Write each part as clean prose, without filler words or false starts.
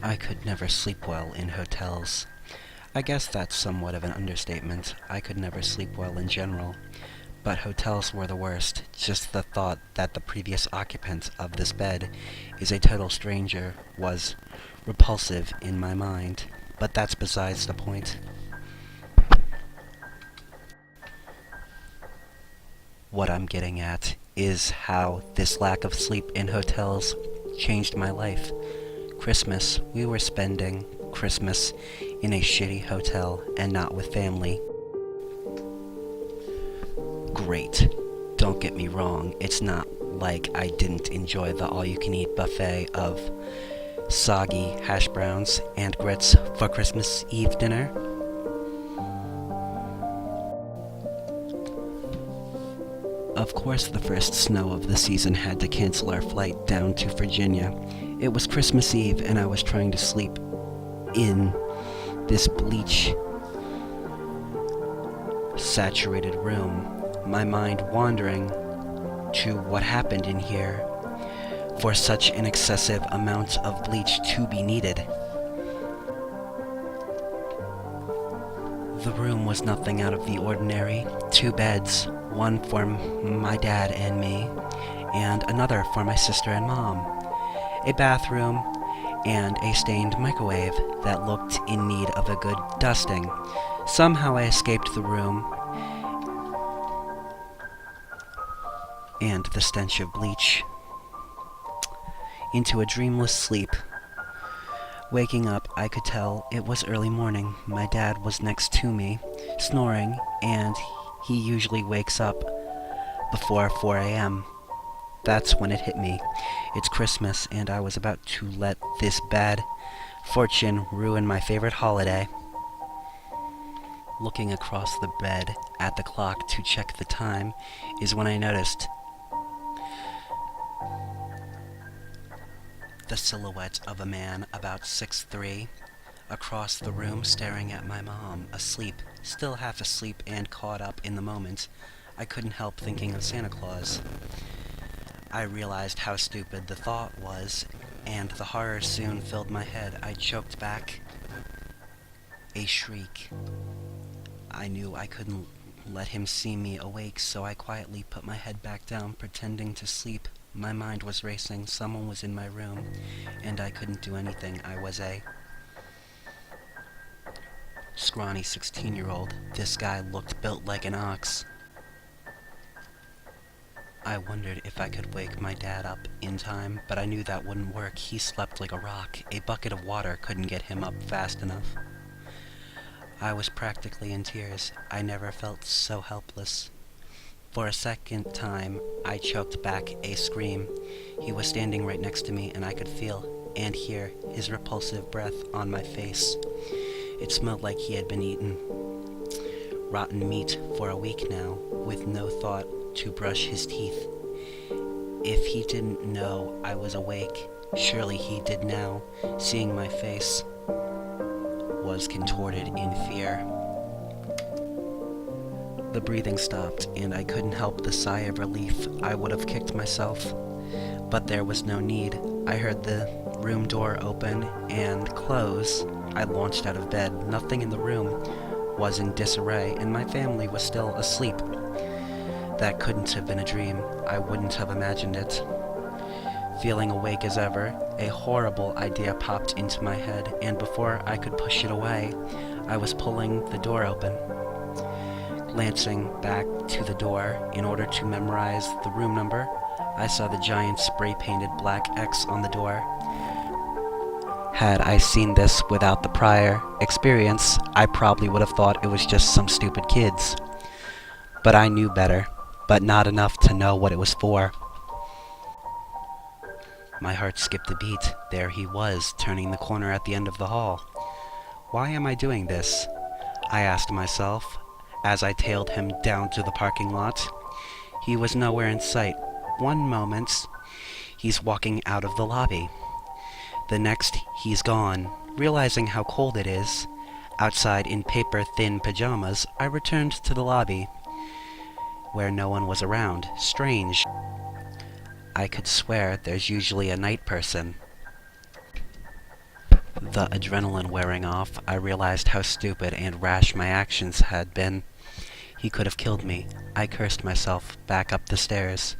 I could never sleep well in hotels. I guess that's somewhat of an understatement. I could never sleep well in general. But hotels were the worst. Just the thought that the previous occupant of this bed is a total stranger was repulsive in my mind. But that's besides the point. What I'm getting at is how this lack of sleep in hotels changed my life. Christmas, we were spending Christmas in a shitty hotel and not with family. Great. Don't get me wrong, it's not like I didn't enjoy the all-you-can-eat buffet of soggy hash browns and grits for Christmas Eve dinner. Of course, the first snow of the season had to cancel our flight down to Virginia. It was Christmas Eve, and I was trying to sleep in this bleach saturated room, my mind wandering to what happened in here for such an excessive amount of bleach to be needed. The room was nothing out of the ordinary. 2 beds, one for my dad and me, and another for my sister and mom. A bathroom, and a stained microwave that looked in need of a good dusting. Somehow I escaped the room and the stench of bleach into a dreamless sleep. Waking up, I could tell it was early morning. My dad was next to me, snoring, and he usually wakes up before 4 a.m. That's when it hit me. It's Christmas, and I was about to let this bad fortune ruin my favorite holiday. Looking across the bed at the clock to check the time is when I noticed the silhouette of a man about 6'3" across the room staring at my mom, asleep, still half asleep and caught up in the moment. I couldn't help thinking of Santa Claus. I realized how stupid the thought was, and the horror soon filled my head. I choked back a shriek. I knew I couldn't let him see me awake, so I quietly put my head back down, pretending to sleep. My mind was racing. Someone was in my room, and I couldn't do anything. I was a scrawny 16-year-old. This guy looked built like an ox. I wondered if I could wake my dad up in time, but I knew that wouldn't work. He slept like a rock. A bucket of water couldn't get him up fast enough. I was practically in tears. I never felt so helpless. For a second time, I choked back a scream. He was standing right next to me, and I could feel and hear his repulsive breath on my face. It smelled like he had been eating rotten meat for a week now, with no thought to brush his teeth. If he didn't know I was awake, surely he did now. Seeing my face was contorted in fear. The breathing stopped, and I couldn't help the sigh of relief. I would have kicked myself, but there was no need. I heard the room door open and close. I launched out of bed. Nothing in the room was in disarray, and my family was still asleep. That couldn't have been a dream. I wouldn't have imagined it. Feeling awake as ever, a horrible idea popped into my head, and before I could push it away, I was pulling the door open. Glancing back to the door in order to memorize the room number, I saw the giant spray-painted black X on the door. Had I seen this without the prior experience, I probably would have thought it was just some stupid kids. But I knew better, but not enough to know what it was for. My heart skipped a beat. There he was, turning the corner at the end of the hall. Why am I doing this? I asked myself, as I tailed him down to the parking lot. He was nowhere in sight. One moment, he's walking out of the lobby. The next, he's gone. Realizing how cold it is, outside in paper-thin pajamas, I returned to the lobby, where no one was around. Strange. I could swear there's usually a night person The adrenaline wearing off, I realized how stupid and rash my actions had been. He could have killed me. I cursed myself back up the stairs,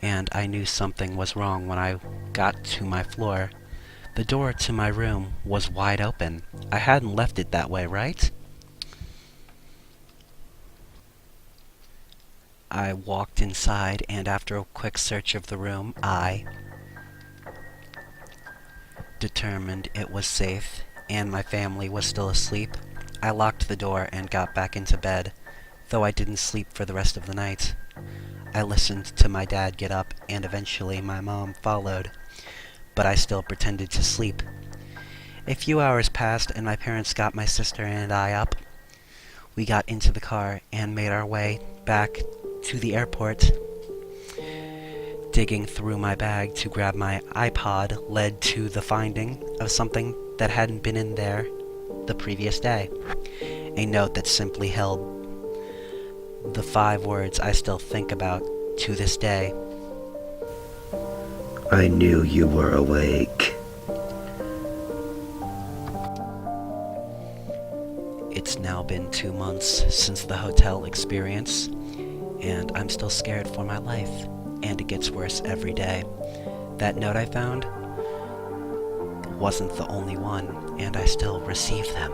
and I knew something was wrong when I got to my floor. The door to my room was wide open. I hadn't left it that way, right? I walked inside, and after a quick search of the room, I determined it was safe, and my family was still asleep. I locked the door and got back into bed, though I didn't sleep for the rest of the night. I listened to my dad get up, and eventually my mom followed, but I still pretended to sleep. A few hours passed, and my parents got my sister and I up. We got into the car and made our way back to the airport. Digging through my bag to grab my iPod led to the finding of something that hadn't been in there the previous day. A note that simply held the 5 words I still think about to this day. I knew you were awake. It's now been 2 months since the hotel experience, and I'm still scared for my life, and it gets worse every day. That note I found wasn't the only one, and I still receive them.